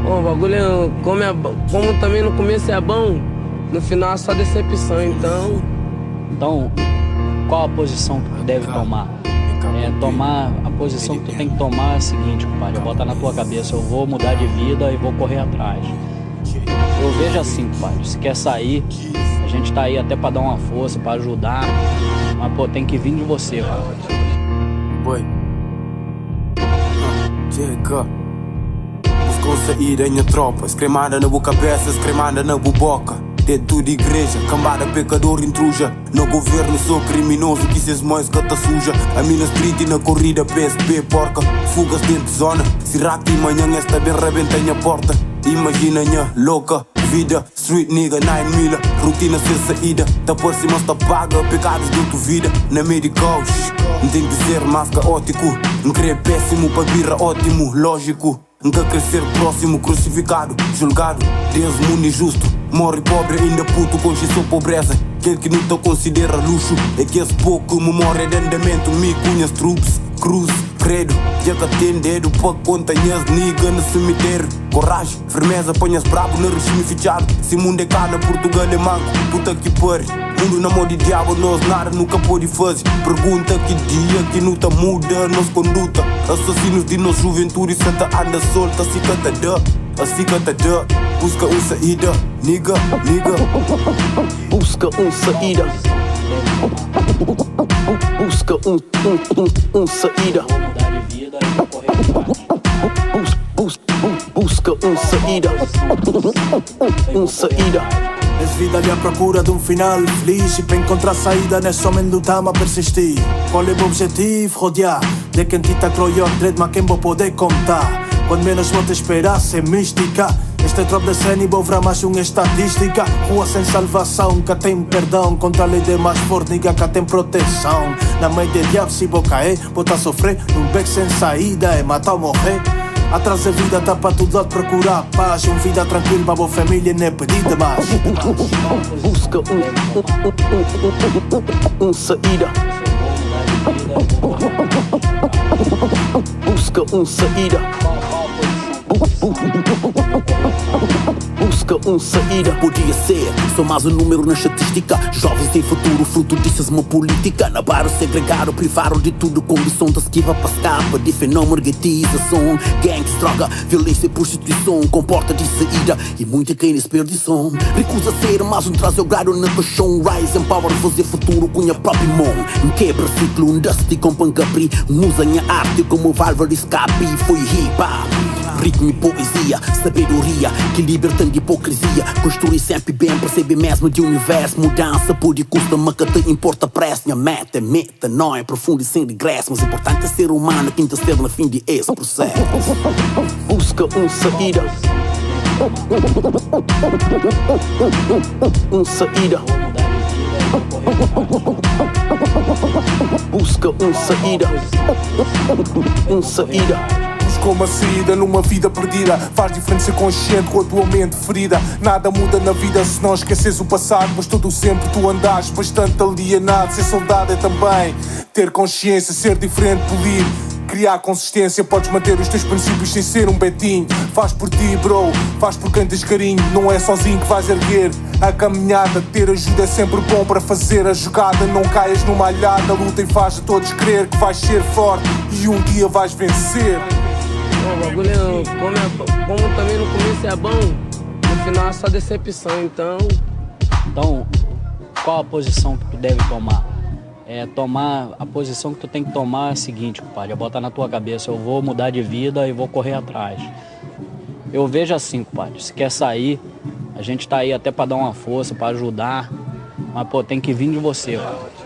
O bagulho é, como também no começo é bom, no final é só decepção, então... Então, qual a posição que tu deve tomar? A posição que tu tem que tomar é a seguinte, compadre, bota na tua cabeça, eu vou mudar de vida e vou correr atrás. Eu vejo assim, compadre, se quer sair, a gente tá aí até pra dar uma força, pra ajudar, mas pô, tem que vir de você, cara. Boy. Chega. Buscou sair a minha tropa, escremada na boa cabeça, escremada na boa boca. Dedo de igreja, cambada pecador intruja. No governo sou criminoso, que cês mais gata suja. A mina street e na corrida PSP porca. Fugas dentro de zona, se rati manhã esta bem rebenta minha porta. Imagina minha louca vida, street nigga 9 mila. Rotina sem saída, tá por cima está paga. Pecados de tua vida, na medical. Não tem que ser mais caótico. Não querer péssimo para birra ótimo, lógico. Nunca crescer próximo, crucificado, julgado. Deus mundo injusto. Morre pobre, ainda puto, consciência pobreza. Aquele que não te considera luxo é que esse pouco memória de andamento. Me cunhas troops, cruz, credo. Já que tem dedo para contanhas nigga no cemitério. Coragem, firmeza, ponhas brabo no regime fechado. Se mundo é cana, Portugal é manco, puta que pare. Mundo na mão de diabo, nós nada nunca pode fazer. Pergunta que dia que não tá muda nossa conduta. Assassinos de nossa juventude, santa anda solta, assim canta da. Assim canta da. Busca saída, nigga. Busca saída. Busca saída. Busca saída. Saída. És vida ali à procura de final feliz. E para encontrar saída não é somente lutar, mas persistir. Qual é o objetivo? Rodear de quem te tá croior dread, mas quem vou poder contar. Quando menos vou te esperar, sem mística. Este é tropa de cena e vou ver mais uma estatística. Rua sem salvação, que tem perdão. Contra a lei de mais forte, nigga, que tem proteção. Na meio de diabo, se vou cair, vou tá sofrer. Num beco sem saída, é matar ou morrer. Atrás da vida tá para todo lado procurar paz. Vida tranquila para a boa família, nem pedir demais. Busca saída. Busca saída. Busca saída. Podia ser, sou mais um número na estatística. Jovens sem futuro, fruto disso é uma política. Na barra segregaram, privaram de tudo. Condição da esquiva para escapa de fenômeno, guetização. Gangues, droga, violência e prostituição. Comporta de saída e muita quem desperdição. Recusa ser mais um traseogrário na paixão. Rise and power, fazer futuro com a própria mão. Quebra ciclo, um dusty com pancapri. Usa a arte como válvula de escape. Foi hip-hop. Ritmo e poesia, sabedoria que liberta de hipocrisia. Construir sempre bem, perceber mesmo de universo. Mudança pode custa, mas que te importa pressa. Minha meta, não é profundo e sem regresso. Mas importante é ser humano, quem te esteve no fim de esse processo. Busca saída. Saída. Busca saída. Saída. Buscou uma saída numa vida perdida. Faz diferença consciente com a tua mente ferida. Nada muda na vida se não esqueces o passado. Mas todo sempre tu andas bastante alienado. Ser soldado é também ter consciência, ser diferente, polir, criar consistência. Podes manter os teus princípios sem ser um betinho. Faz por ti, bro, faz por quem tens carinho. Não é sozinho que vais erguer a caminhada. Ter ajuda é sempre bom para fazer a jogada. Não caias numa alhada, luta e faz a todos crer que vais ser forte e um dia vais vencer. O bagulho é, como também no começo é bom, no final é só decepção, então... Então, qual a posição que tu deve tomar? A posição que tu tem que tomar é a seguinte, compadre, bota na tua cabeça, eu vou mudar de vida e vou correr atrás. Eu vejo assim, compadre, se quer sair, a gente tá aí até pra dar uma força, pra ajudar, mas pô, tem que vir de você, cara.